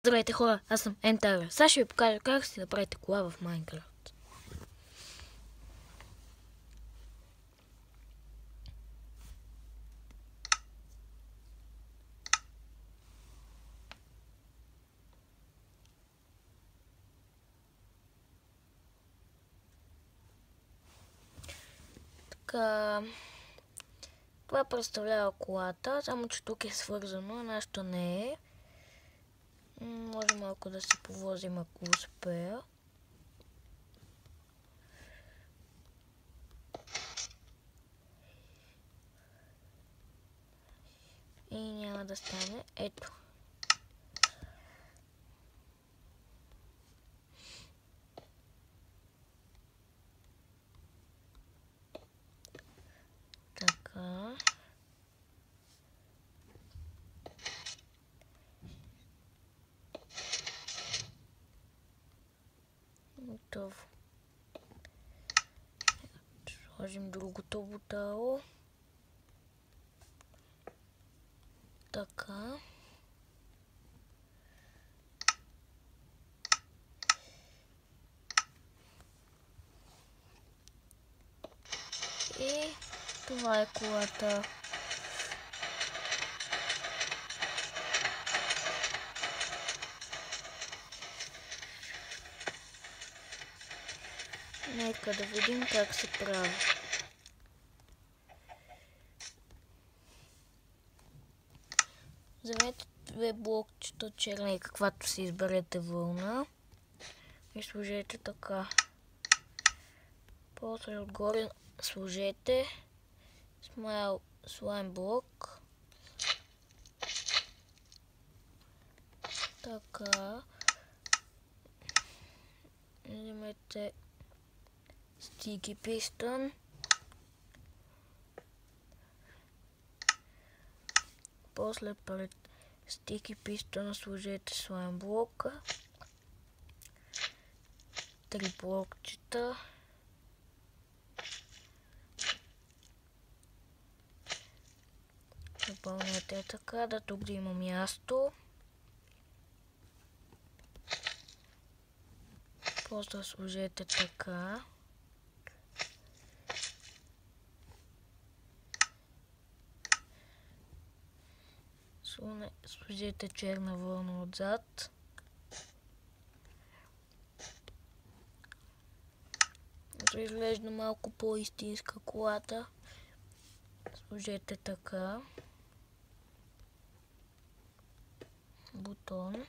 Здравейте хора, аз съм Ентайвер. Сега ще ви покажа как си направите кола в Майнкрафт. Така, това представлява колата, само че тук е свързано, нашето не е. Може малко да се повозим, ако успея. И няма да стане. Ето. Така. Готово. Сложим другото бутало. Така. И това е колата. Нека да видим как се прави. Вземете две блокчета черна и каквато си изберете вълна и сложете така. После отгоре сложете слайм блок. Така. Вземете стики пистон. После пред стики пистона сложете слайм блока. 3 блокчета. Запълнете така, да тук да има място. После сложете така. Сложете черна вълна отзад. За изглежда малко по-истинска колата. Сложете така. Бутон.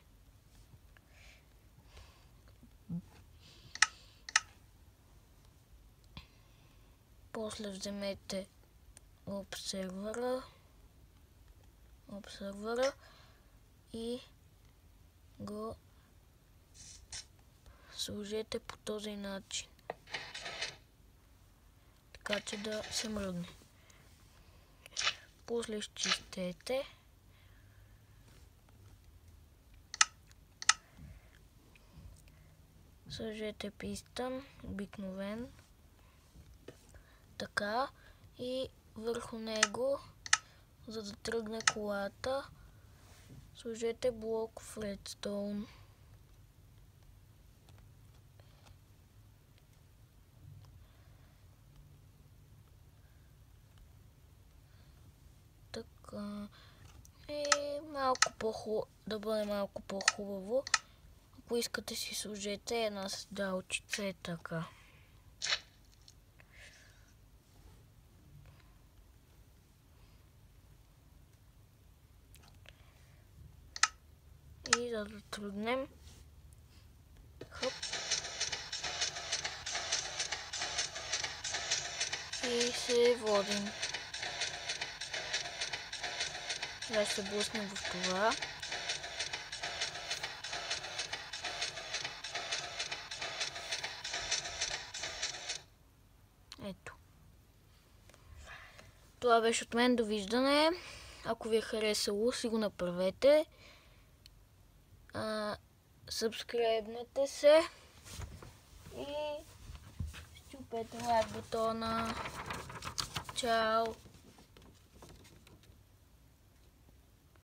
После вземете обсервера и го сложете по този начин. Така че да се мръдне. После изчистете. Сложете пистън, обикновен. Така. И върху него, за да тръгне колата, сложете блок в редстоун. Така. И да бъде малко по-хубаво. Ако искате си сложете една седалчица така. И за да тръгнем. Хоп. И се водим. Сега ще се блъснем в това. Ето. Това беше от мен. Довиждане. Ако ви е харесало, си го направете. Сабскрайбнете се и щупете лайк бутона. Чао!